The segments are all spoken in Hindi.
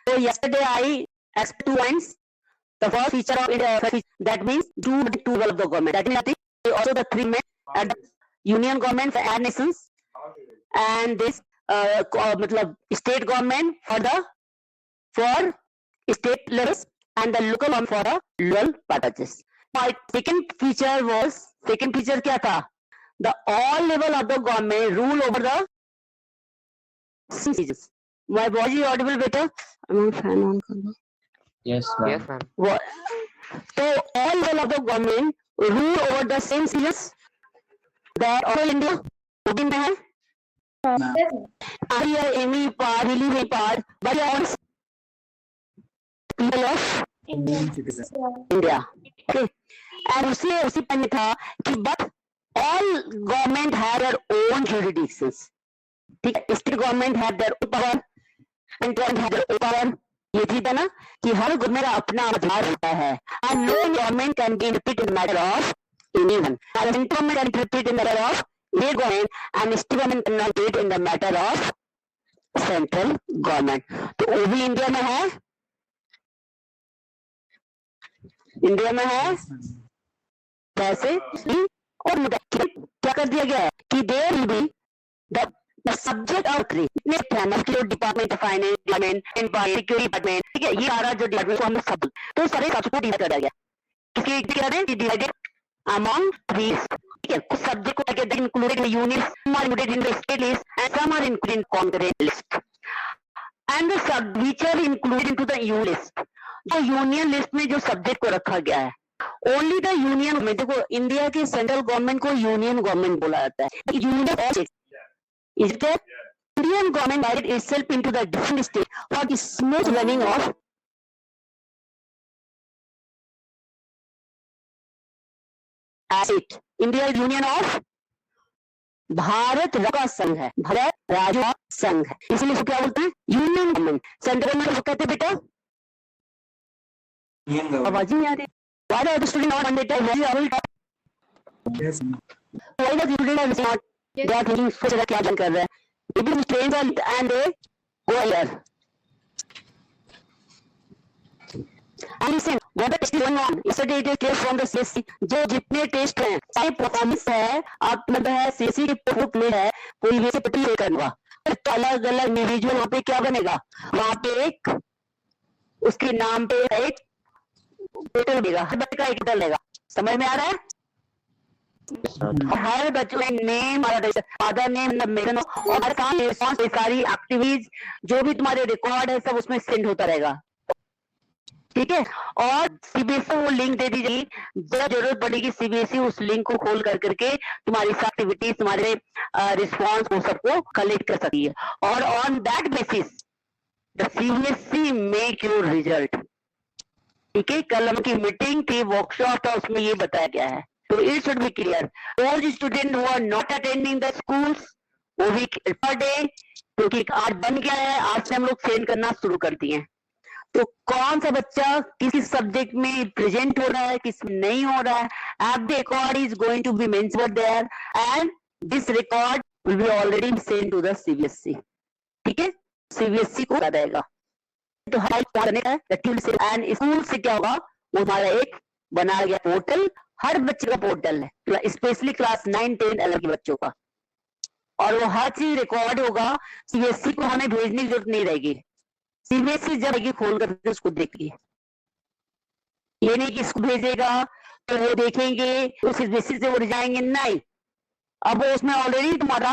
So yesterday I asked 2 points. The first feature of it, that means two level of the government. That means also the 3 men at the union government and nations, and this state government for state levels and the local one for the local purposes. My second feature क्या था? The all level of the government rule over the citizens. My voice is audible better? I'm fan on. Yes, ma'am. Yes, ma'am. So all level of the government rule over the same citizens. That all India voting में है. Are any part, really any part, but all people of India. Okay. And उसी पर में था कि but all government have their own jurisdictions. ठीक है, state government have their own power, central government have their own power. ये थी था ना कि हर गवर्नमेंट अपना अधिकार होता है. And no government can be interpreted in the matter of anyone. And central government can interpret in the matter of state government, and state government cannot do it in the matter of central government. तो वो भी इंडिया में है. इंडिया में है कैसे? और क्या कर दिया गया है कि there will be the subject of department of finance, security department, ठीक है, ये सारा जो डिपार्टमेंट को हमने सब तो सारे सब्जेक्ट को डिवाइड कर दिया गया. इसके क्या है डिवाइडेड अमंग थ्री. ठीक है, कुछ सब्जेक्ट को लेकर included in units, some are included in the state list and some are included in concurrent list and the सब which are included into the union list. जो यूनियन लिस्ट में जो सब्जेक्ट को रखा गया है ओनली द यूनियन गवर्नमेंट. देखो इंडिया के सेंट्रल गवर्नमेंट को यूनियन गवर्नमेंट बोला जाता है. Union is the Indian government divided itself into the different states for the smooth running of it. India is union of Bharat राज्य संघ है. भारत राज्य संघ है, इसलिए इसको क्या बोलते हैं? Union government. सेंट्रल गवर्नमेंट को कहते हैं बेटा आवाज नहीं आ रही. Why are the students not mandated? Why are we? Yes. Why the students are not? They are thinking सोच रहा क्या कर रहा है. It is strange and they go here. And listen, what the test is going on? Yesterday it is clear from the CSC. जो जितने टेस्ट हैं सारे परफॉर्मेंस है, आप मतलब है CSC के बुक में है, कोई वैसे पट्टी करवा तो अलग अलग इंडिविजुअल वहाँ पे क्या बनेगा? वहाँ पे एक उसके नाम पे एक पोर्टल देगा, हर बच्चे का एक पोर्टल देगा. समझ में आ रहा है? हर बच्चों में नेम, फादर नेम, मेरन और हर काम रिस्पॉन्स, सारी एक्टिविटीज जो भी तुम्हारे रिकॉर्ड है सब उसमें सेंड होता रहेगा. ठीक है, और सीबीएसई वो लिंक दे दी जाएगी. जब जरूरत पड़ेगी सीबीएसई उस लिंक को खोल कर करके तुम्हारी एक्टिविटीज, तुम्हारे रिस्पॉन्स वो सबको कलेक्ट कर सकती है. और on that basis the CBSE make your result. ठीक है, कल हम की मीटिंग थी, वर्कशॉप था, उसमें ये बताया गया है. तो it should be clear. Those student who are not attending the schools वो भी पर डे, क्योंकि आज बन गया है, आज से हम लोग सेंड करना शुरू कर दिए. तो कौन सा बच्चा किस सब्जेक्ट में प्रेजेंट हो रहा है, किस में नहीं हो रहा है, at the record is going to be mentioned there and this record will be already send to the CBSE. ठीक है, सीबीएसई को बता देगा. तो हेल्प करने का एंड स्कूल से क्या होगा, वो हमारा एक बना गया पोर्टल, हर बच्चे का पोर्टल है, स्पेशली क्लास 9, 10 अलग के बच्चों का, और वो हर चीज रिकॉर्ड होगा. सीबीएसई को हमें भेजने की जरूरत नहीं रहेगी. सीबीएसई जब आएगी खोल करके उसको देखिए. ये नहीं कि इसको भेजेगा तो वो देखेंगे उस बेसिस से वो जाएंगे, नहीं. अब वो उसमें ऑलरेडी तुम्हारा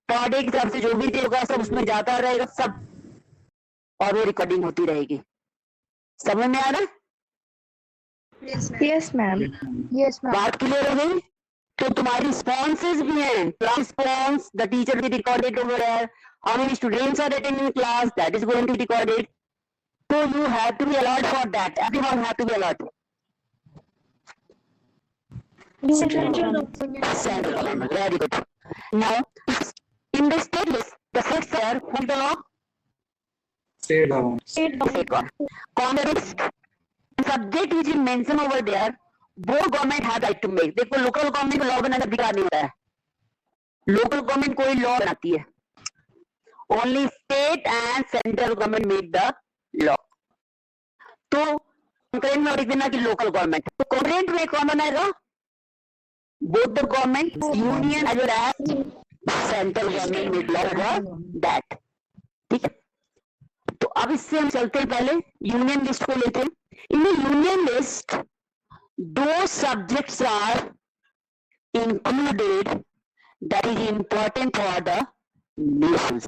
पर डे के हिसाब से जो भी देगा सब उसमें जाता रहेगा सब, और वो रिकॉर्डिंग होती रहेगी. समझ में आ रहा है? Yes, ma'am. Yes, ma'am. बात क्लियर हो गई? तो तुम्हारी रिस्पॉन्सेज भी हैं. क्लास रिस्पॉन्स, द टीचर भी recorded over there. How many students are attending class? That is going to be recorded. So you have to be allowed for that. Everyone have to be allowed. Central government. Very good. Now, in the state list, the states are who the law? State government. State government. Context. Subject which is mentioned over there, both government have right to make. देखो local government को लॉ बनाने का अधिकार नहीं होता है. लोकल गवर्नमेंट कोई लॉ बनाती है only state and central government make the law. तो concurrent में लिख देना कि local government. तो concurrent में कौन बनाएगा? Both the government, union as well as central government make law over that. ठीक है. तो अब इससे हम चलते हैं, पहले यूनियन लिस्ट को लेते हैं. इन यूनियन लिस्ट दो subjects are included that is important for the nation.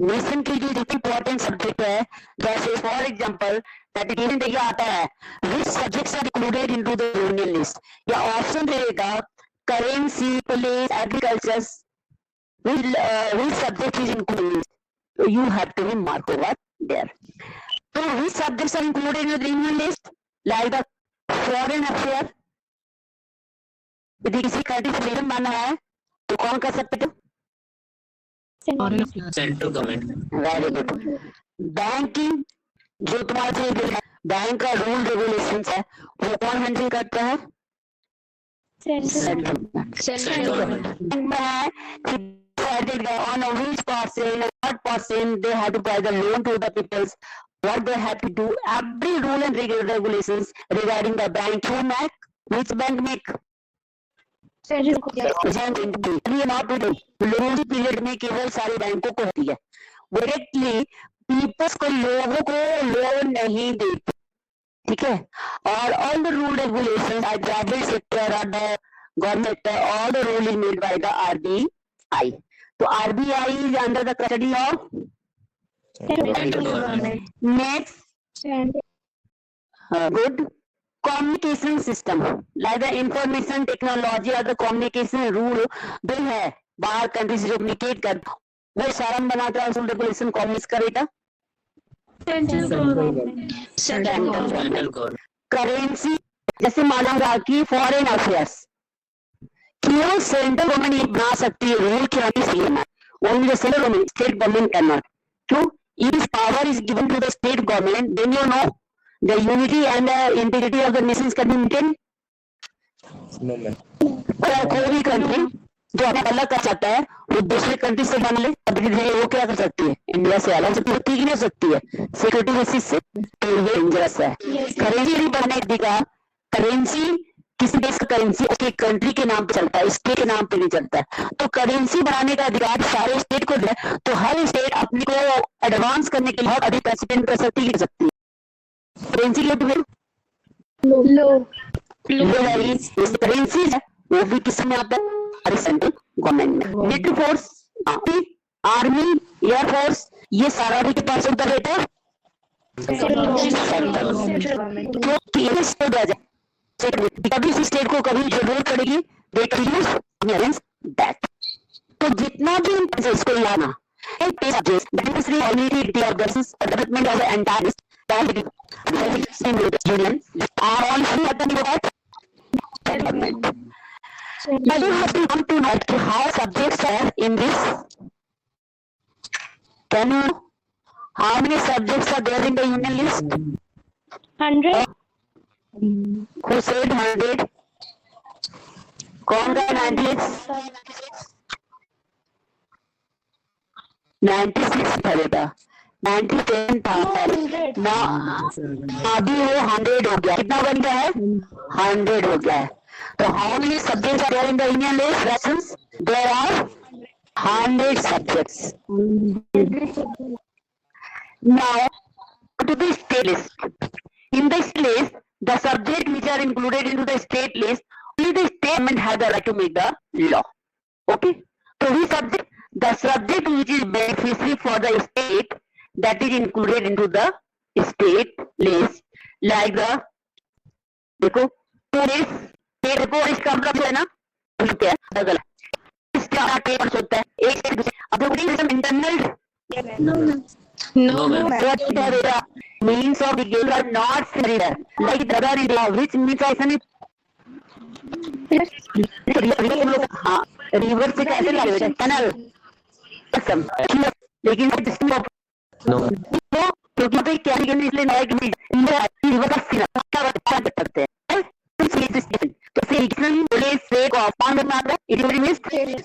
Nation की जो इंपॉर्टेंट सब्जेक्ट है, जैसे फॉर एग्जांपल दैट देखिए आता है which subjects are included into the union list, या ऑप्शन रहेगा currency, police, agriculture, which subject is included. So you have to mark over there. So which subjects are included in the union list? Like the foreign affair. यदि किसी कंट्री से रिलेशन मानना है तो कौन कर सकते थे? Central government. Very good. Banking, जो तुम्हारे बैंक का रूल रेगुलेशन है वो कौन हैंडल करता है? Central government. में है कि on a which person, what person they have to provide the loan to the peoples, what they have to do, every rule and regulations regarding the bank. Who make? Which bank make? Not today. Loan period में केवल सारे बैंकों को होती है. डायरेक्टली पीपल्स को, लोगों को लोन नहीं देती. ठीक है. और all the rule regulation by private sector और the government, all the rule is made by the RBI. तो RBI is under the custody of Central government. next good communication system, like the information technology or the communication rule जो है बाहर कंट्री से जो कम्युनिकेट कर, वो सारा बनाता है रूल रेगुलेशन कौन मिस करेगा? Central government. करेंसी, जैसे मालूम रहा कि फॉरेन अफेयर्स क्यों सेंट्रल गवर्नमेंट ये बना सकती है रूल की only the central government, state government can not. क्यों? If this power is given to the state government, then you know the unity and the integrity of the nations can be maintain. No man. कोई भी कंट्री जो अपना अलग कर सकता है वो दूसरे कंट्री से बन ले, वो क्या कर सकती है? इंडिया से अलग सकती है, नहीं हो सकती है सिक्योरिटी बेसिस से. तो ये डेंजरस है. करेंसी नहीं बनने देगा. करेंसी किसी देश का करेंसी उसके कंट्री के नाम पे चलता है, स्टेट के नाम पे नहीं चलता है. तो करेंसी बनाने का अधिकार सारे स्टेट को है. तो हर स्टेट अपने को एडवांस करने के लिए बहुत अधिक पैसे स्पेंड कर सकती है. करेंसी करेंसी है वो भी किस में आता है? सेंट्रल गवर्नमेंट में. मिलिट्री फोर्स, आर्मी, एयरफोर्स, ये सारा भी के पास होता रहता है क्योंकि स्टेट आ जाए. कभी स्टेट को कभी जरूरत पड़ेगी दे कैन यूज दैट. तो जितना भी इसको लाना development of the entire union are all free at the government. Now you have to come to know how subjects are in this. Can you know how many subjects are there in the union list? 100. Who said 100? कौन का 96? 96 था बेटा. 97 था. अभी वो 100 हो गया. कितना बन गया है? 100 हो गया है. तो how many subjects are there in the union list? Lessons? There are 100 subjects. Now to the state list. In this list, the subjects which are included into the state list, only the state government has the right to make the law. Okay? So which subject? The subject which is beneficiary for the state, that is included into the state list, like the देखो टूरिस्ट, देखो इसका मतलब है ना क्या अलग इसका टेबल्स होता है एक से दूसरे. अब देखो internal No man. what the means of the game are not similar like the other India, which means ऐसा नहीं. हाँ रिवर से कैसे लगे टनल लेकिन No. क्योंकि भाई क्या इसलिए नया कि रिवर का सिरा करते हैं. तो सेक्शन पुलिस से कौन बना है? It will be State.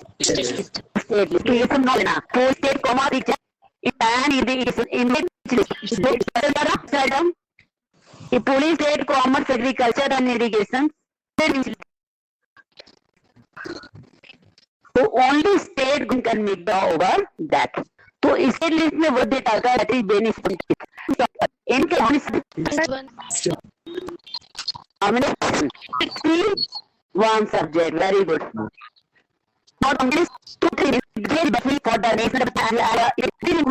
तो ये सब नॉलेज ना. तो state comma and in the police, state, commerce, agriculture and irrigation. So only state can make the over that. तो इसके लिस्ट में वो डेटा का that is benefit. इनके one subject, very good. Not only 2 3 very basic for the nation of India. It's really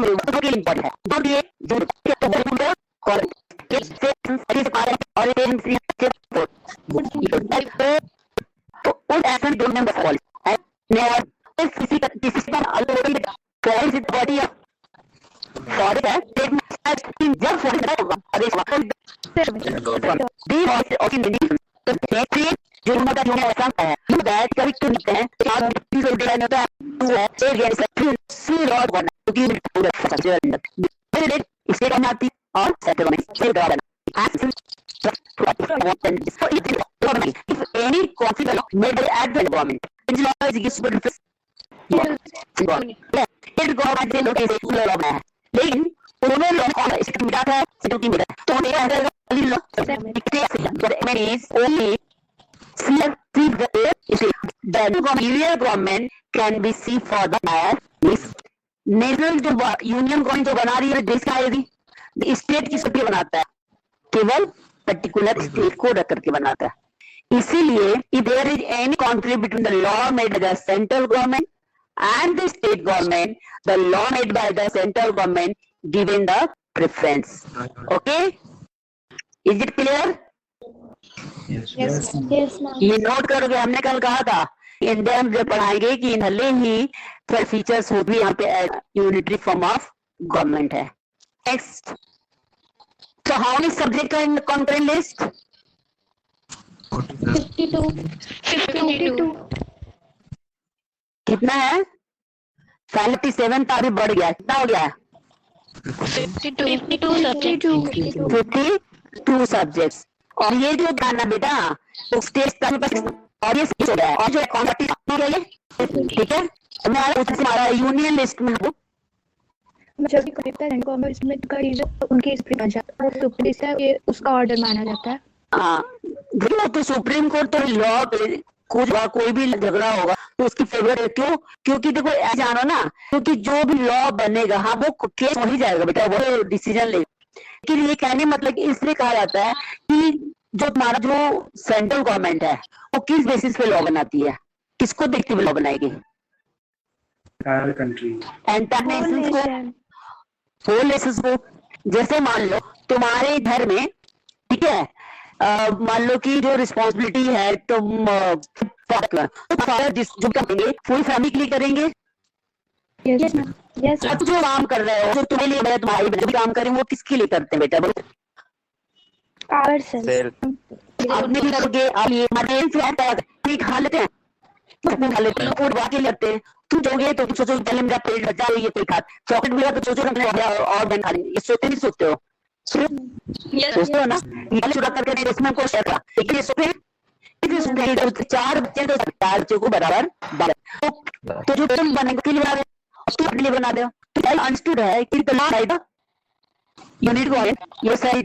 important है. तो ये जो correct. तो उस एक्शन दो नंबर सवाल है. नेवर किसी का already falls it body for that जब फॉल्स होगा अरे दी वॉइस ऑफ इंडियन तो देखिए जो मतलब जो ऐसा है दैट कभी क्यों नहीं है आप दिस विल डे होता है एक ये सब सी लॉट वन क्योंकि पूरा सब्जेक्ट फिर इससे कम आती और सेटल में से dot if any conflict made by act by the government law is used for it government से लोग ऐसे लॉ बनाया है लेकिन उन्होंने लॉ इसको मिटा था सिक्योरिटी मिटा तो ये अगर law but is only the government can be see for the national जो यूनियन गवर्नमेंट जो बना रही है देश का यदि स्टेट की छुट्टी बनाता है केवल पर्टिकुलर स्टेट को रख करके बनाता है इसीलिए if there is any conflict between the law made by the central government and the state government the law made by the central government given the preference. Okay, is it clear? Yes. ये नोट करोगे हमने कल कहा था इंडिया हम जब पढ़ाएंगे कि भले ही 12 फीचर्स हो भी यहाँ पे यूनिटरी फॉर्म ऑफ गवर्नमेंट है. Next, so how many subjects are in the concurrent list? 52. कितना है? 57 था, अभी बढ़ गया. कितना हो गया? 52 सब्जेक्ट्स. और ये जो था ना बेटा तो स्टेज का और ये हो गया और जो कॉन्ट्रैक्ट हो गया ये ठीक है. हमारा यूनियन लिस्ट में हो जब भी कॉमर्स में उनकी उसका ऑर्डर माना जाता है. हाँ, तो सुप्रीम कोर्ट तो लॉ कोई भी झगड़ा होगा तो उसकी फेवर है. क्यों? क्योंकि देखो जानो ना क्योंकि जो भी लॉ बनेगा हाँ वो केस हो ही जाएगा बेटा वो डिसीजन ले. लेकिन ये कहने मतलब इसलिए कहा जाता है कि जो हमारा जो सेंट्रल गवर्नमेंट है वो किस बेसिस पे लॉ बनाती है, किसको देखते हुए लॉ बनाएगी? को. जैसे मान लो तुम्हारे घर में ठीक है मान लो कि जो रिस्पॉन्सिबिलिटी है तुम फादर जो करेंगे फुल फैमिली के लिए करेंगे. यस अब जो काम कर रहे हो जो तुम्हारे लिए तुम्हारी बच्चे भी काम करें वो किसके लिए करते हैं बेटा बोलो? अपने भी करोगे. अब ये मटेरियल खा लेते हैं खा लेते हैं फूड बाकी लेते हैं. तुम जाओगे तो तुम सोचो पहले मेरा पेट भर जाए ये कोई खा चॉकलेट मिला तो सोचो और बन खा लेंगे. ये सोचते नहीं सोचते हो? सोचते हो ना ये चुरा करके उसमें को शेयर करा लेकिन ये सोचे 4 बच्चे तो 4 बच्चों को बराबर तो जो तुम बनेंगे के लिए बना रहे तुम अपने लिए बना दो. तो अंडरस्टूड है कि द लॉ राइट यूनिट को ये सारी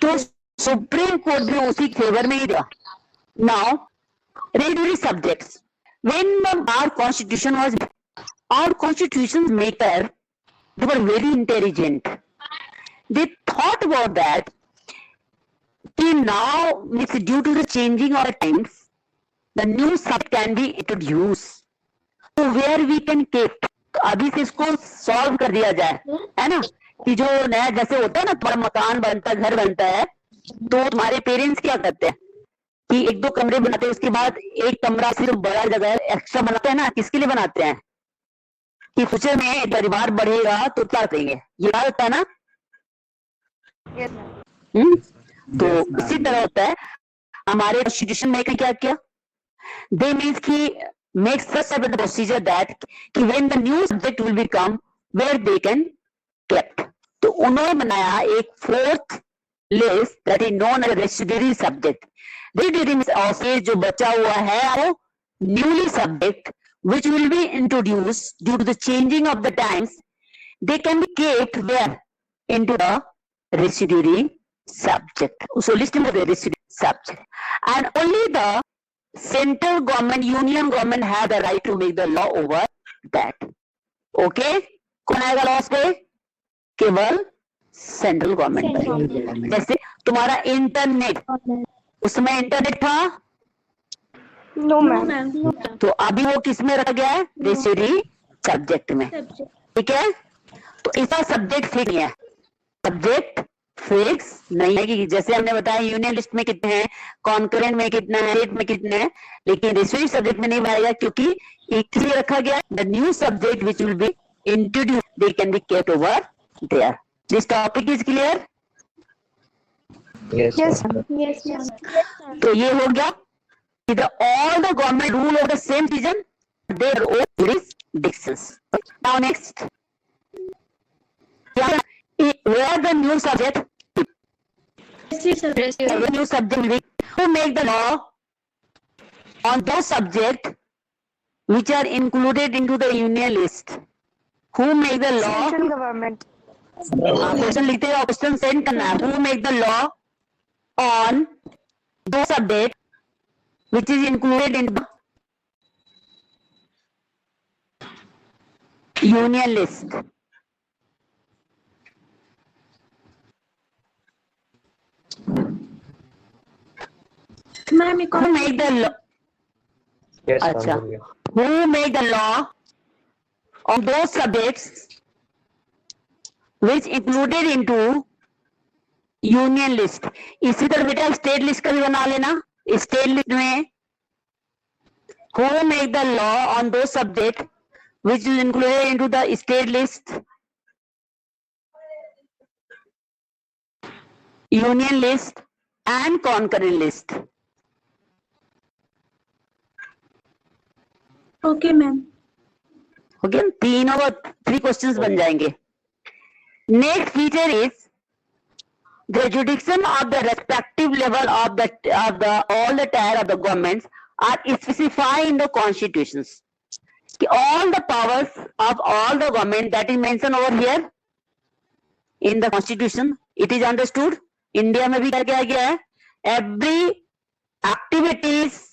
तो सुप्रीम कोर्ट भी उसी फेवर में ही दिया. Now regularly subjects when our constitution was our constitution maker they were very intelligent. They thought about that now it's due to the changing of the times the new subject can be introduced so where we can keep अभी से इसको सॉल्व कर दिया जाए है ना कि जो नया जैसे होता है ना तुम्हारा मकान बनता है घर बनता है तो तुम्हारे पेरेंट्स क्या करते हैं कि 1-2 कमरे बनाते हैं उसके बाद एक कमरा सिर्फ बड़ा जगह एक्स्ट्रा बनाते हैं ना. किसके लिए बनाते हैं कि फ्यूचर में परिवार बढ़ेगा तो क्या करेंगे ये बात होता है ना. तो इसी तरह होता है हमारे कॉन्स्टिट्यूशन में क्या किया दे मीन्स कि make such a procedure that कि when the new subject will be come where they can kept. तो उन्होंने बनाया एक 4th list that is known as residuary subject. Residuary means जो बचा हुआ है वो newly subject which will be introduced due to the changing of the times, they can be kept where? Into the residuary subject. So list में the residuary subject. And only the central government, union government have the right to make the law over that. Okay? कौन आएगा लॉस पे? केवल सेंट्रल गवर्नमेंट। जैसे तुम्हारा इंटरनेट, उसमें इंटरनेट था? No ma'am. तो अभी वो किस में रखा गया है? रेसिडुअरी सब्जेक्ट में। ठीक है, तो इसका सब्जेक्ट फिक्स नहीं है, सब्जेक्ट फिक्स नहीं है कि जैसे हमने बताया यूनियन लिस्ट में कितने हैं, कॉन्करेंट में कितना है, रेट में कितने हैं, लेकिन रेसिडुअरी सब्जेक्ट में नहीं पाएगा क्योंकि एक लिए रखा गया the new subject which will be introduce they can be kept over there. This topic is clear? Yes. तो ये हो गया कि all the government rule of the same region, their own jurisdictions. Now next, where the new subject? The new subject will be who make the law on those subjects which are included into the union list. Who make the law? Central government. Question लिखते हो, क्वेश्चन सेंड करना है। Who make the law on those subjects which is included in the union list? Ma'am, Who make the law? Yes, अच्छा, ma'am. who make the law on those subjects which included into union list? इसी तरह बेटा स्टेट लिस्ट का भी बना लेना। स्टेट लिस्ट में who make the law on those subject which is included into the state list, union list and concurrent list? okay, ma'am. Okay, तीनों और 3 क्वेश्चंस बन जाएंगे। Next feature is the jurisdiction of the respective level of the all the tier of the governments are specified in the constitutions. All the powers of all the government that is mentioned over here in the constitution, it is understood. India में भी क्या किया गया है? Every activities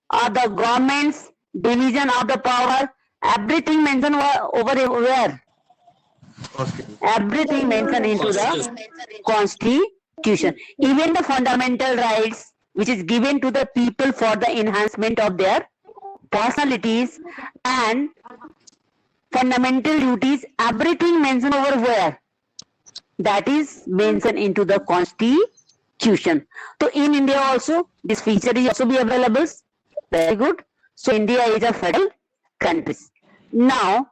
of the governments, division of the power, everything mentioned over where? Everything mentioned into the constitution, even the fundamental rights which is given to the people for the enhancement of their personalities and fundamental duties, everything mentioned over where? That is mentioned into the constitution. So in India also this feature is also be available. Very good. So India is a federal country. Now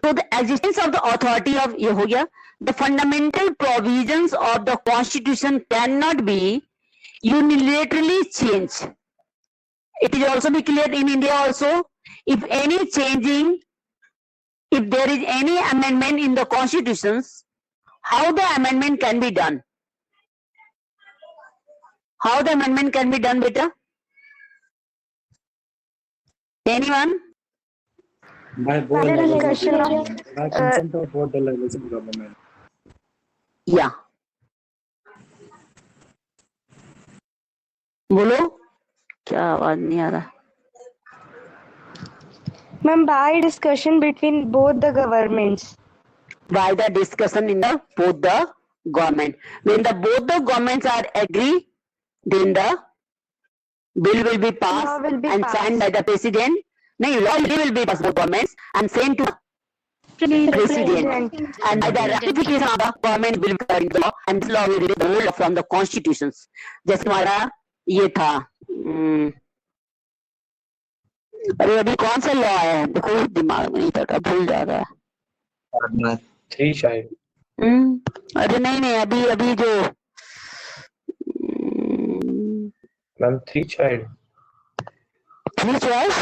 so the existence of the authority of ये हो गया, the fundamental provisions of the constitution cannot be unilaterally changed. It is also be clear in India also, if any changing, if there is any amendment in the constitutions, how the amendment can be done? How the amendment can be done, beta? Anyone? By both Under levels, discussion of by consent of both the levels of government. या बोलो, क्या आवाज नहीं आ रहा? Ma'am, by discussion between both the governments. By the discussion in the both the government. When the both the governments are agree, then the bill will be passed Law will be and passed. signed by the president. No, law will be passed by governments and sent to president. President. And by the ratification of the government will be carried into law, and this law will be the rule from the constitutions. जैसे हमारा ये था, अरे अभी कौन सा लॉ है देखो, दिमाग में नहीं था, भूल जा रहा है। 3 child. अरे नहीं अभी अभी जो Ma'am, 3 child. 3 choice,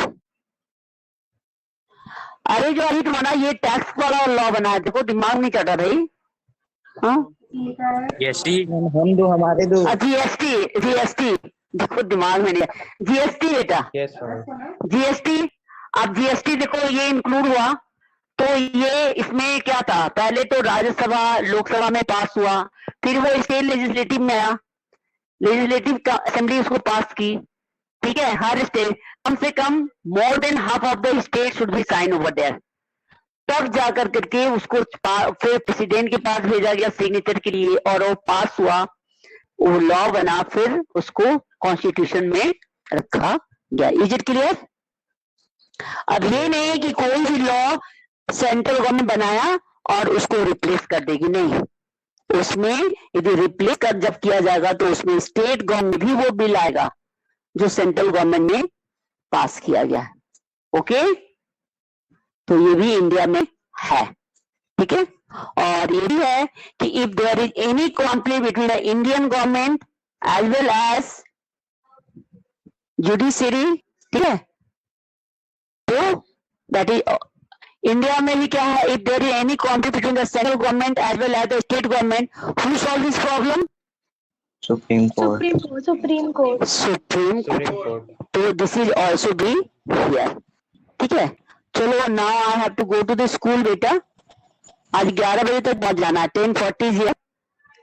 अरे जो अभी तुम्हारा ये टैक्स वाला लॉ बना है, देखो दिमाग नहीं चढ़ा भाई। हाँ Yes, हम दो हमारे दो। जीएसटी देखो दिमाग में नहीं, जीएसटी बेटा, Yes, ma'am. जीएसटी। अब जीएसटी देखो ये इंक्लूड हुआ, तो ये इसमें क्या था, पहले तो राज्यसभा लोकसभा में पास हुआ, फिर वो स्टेट लेजिस्लेटिव में आया, लेजिस्लेटिव असेंबली उसको पास की, ठीक है। हर स्टेट कम से कम more than half of the state should be sign over there, तब जाकर करके उसको फिर प्रेसिडेंट के पास भेजा गया सिग्नेचर के लिए, और वो पास हुआ, वो लॉ बना, फिर उसको कॉन्स्टिट्यूशन में रखा गया। Is it clear? अब ये नहीं है कि कोई भी लॉ सेंट्रल गवर्नमेंट बनाया और उसको रिप्लेस कर देगी, नहीं। उसमें यदि रिप्लेस कर जब किया जाएगा तो उसमें स्टेट गवर्नमेंट भी वो बिल आएगा जो सेंट्रल गवर्नमेंट ने पास किया गया। ओके, तो ये भी इंडिया में है, ठीक है। और ये भी है कि if there is any conflict between the Indian government as well as judiciary, ठीक है, तो दैट इज इंडिया में भी क्या है, if there is any conflict between the central government as well as the state government, who solve this problem? Supreme Court. Supreme Court. Supreme Supreme Court. तो this is also be here, ठीक है। चलो now I have to go to the school बेटा, आज 11 बजे तक पहुंच जाना है, 10:40 हियर।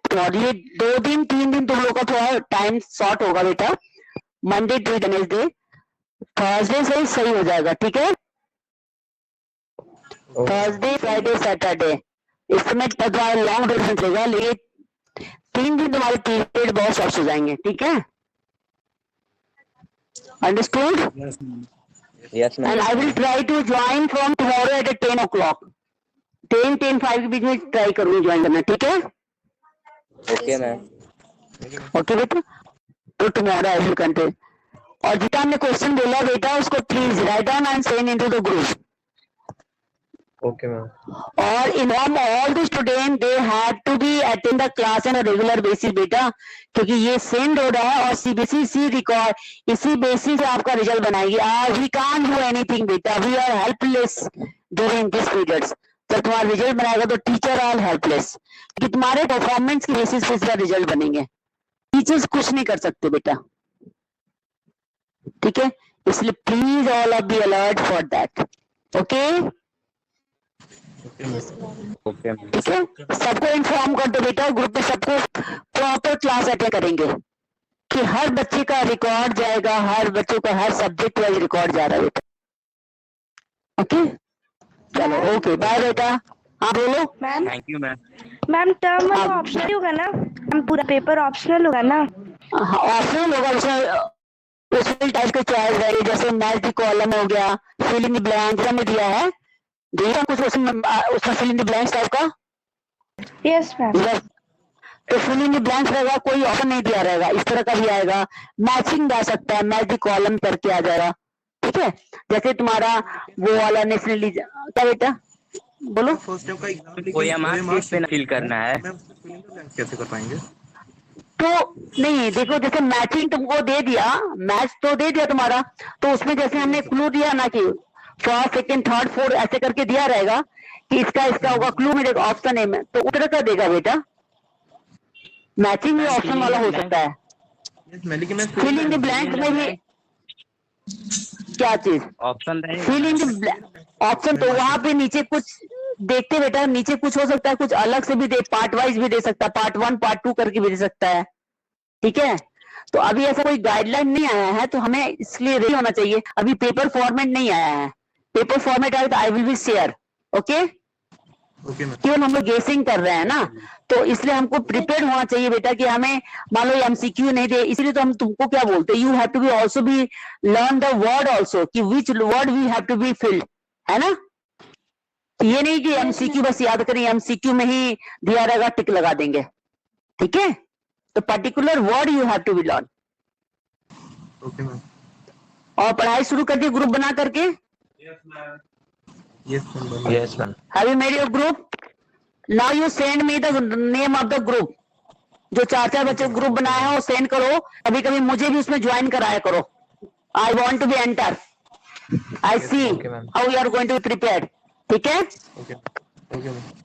तो ये 2 दिन 3 दिन तुम लोग का थोड़ा टाइम शॉर्ट होगा बेटा, मंडे टू वेडनेसडे, थर्सडे से ही सही हो जाएगा, ठीक है। थर्सडे फ्राइडे सैटरडे इस समय तुम्हारा लॉन्ग ड्यूरेशन चलेगा, लेकिन 3 दिन तुम्हारे पीरियड बहुत शॉर्ट हो जाएंगे, ठीक है। Understood? Yes, ma'am. Yes, ma'am. And I will try to join from tomorrow at 10 o'clock. 10-10:05 के बीच में ट्राई करूंगी ज्वाइन करना, ठीक है। Okay, ma'am. ओके बेटा, तो टुमारो आई विल कंटिन्यू। और जितना हमने क्वेश्चन बोला बेटा उसको please write down and send into the group, Okay, ma'am. और inform all the student they have to be attend the class on a regular basis बेटा, क्योंकि ये सेंड हो रहा है और सीबीएसई रिकॉर्ड इसी बेसिस से आपका रिजल्ट बनाएगी। वी कांट डू एनीथिंग बेटा, we are helpless during this periods. जब तुम्हारा रिजल्ट बनाएगा तो टीचर आर हेल्पलेस, क्योंकि तुम्हारे परफॉर्मेंस के बेसिस पे इसका रिजल्ट बनेंगे, टीचर्स कुछ नहीं कर सकते बेटा, ठीक है। इसलिए please all of be alert for that, okay. Okay, ma'am. ठीक है, सबको इन्फॉर्म कर दो बेटा, ग्रुप में सबको प्रॉपर क्लास अटेंड करेंगे कि हर बच्चे का रिकॉर्ड जाएगा, हर बच्चों का हर सब्जेक्ट वाइज रिकॉर्ड जा रहा है बेटा, ओके। चलो ओके, बाय बेटा। हाँ बोलो। Ma'am Thank you, ma'am. Ma'am term आप- ऑप्शनल होगा ना मैम, पूरा पेपर ऑप्शनल होगा ना? ऑप्शनल होगा, उसमें टाइप के चॉइस रहेगी, जैसे मैच द कॉलम हो गया, फिल इन द ब्लैंक्स हमने दिया है, दिया कुछ उसमें fill in the blanks type का, यस मैम। तो फिल इन द ब्लैंक्स रहेगा, कोई ऑप्शन नहीं दिया रहेगा, इस तरह का भी आएगा। मैचिंग जा सकता है, मैच द कॉलम करके आ जाएगा, ठीक है। जैसे तुम्हारा वो वाला नेशनल क्या बेटा बोलो, कोई मार्क्स पे फिल करना है। कैसे कर पाएंगे? तो नहीं देखो, जैसे मैचिंग तुमको दे दिया, मैच तो दे दिया तुम्हारा, तो उसमें जैसे हमने क्लू दिया ना कि फर्स्ट सेकंड थर्ड फोर्थ ऐसे करके दिया रहेगा कि इसका होगा, क्लू में देखो ऑप्शन ए में, तो उतर का देगा बेटा। मैचिंग भी ऑप्शन वाला हो सकता है, फिल इन द ब्लैंक में भी क्या चीज option fill in the option, तो वहां पे नीचे कुछ देखते बेटा, नीचे कुछ हो सकता है, कुछ अलग से भी दे, पार्ट वाइज भी दे सकता है, पार्ट 1 पार्ट 2 करके भी दे सकता है, ठीक है। तो अभी ऐसा कोई गाइडलाइन नहीं आया है, तो हमें इसलिए रेडी होना चाहिए। अभी पेपर फॉर्मेट नहीं आया है, पेपर फॉर्मेट आया तो I will be share, okay. केवल हम लोग गेसिंग कर रहे हैं ना, तो इसलिए हमको प्रिपेयर होना चाहिए बेटा कि हमें मान लो एमसीक्यू नहीं दे, इसलिए तो हम तुमको क्या बोलते हैं, you have to be also be learn the word also, कि which word we have to be filled, है ना। ये नहीं कि एमसीक्यू बस याद करें, एमसीक्यू में ही दिया रहेगा टिक लगा देंगे, ठीक है। तो particular word you have to be learn, और पढ़ाई शुरू कर दिए ग्रुप बना करके। Yes, ma'am. Have you made your group? Now you send me the name of the group. जो 4 बच्चे ग्रुप बनाए हैं वो सेंड करो, कभी कभी मुझे भी उसमें ज्वाइन कराया करो। I want to be enter. I see Okay, ma'am. how you are going to be prepared. ठीक है,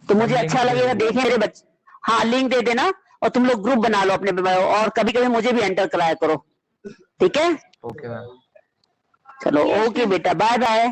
तो मुझे अच्छा लगेगा देखें मेरे बच्चे। हाँ लिंक दे देना और तुम लोग ग्रुप बना लो अपने, और कभी कभी मुझे भी एंटर कराया करो, ठीक है, ओके मैम। चलो Yes, ओके ma'am. बेटा, बाय बाय।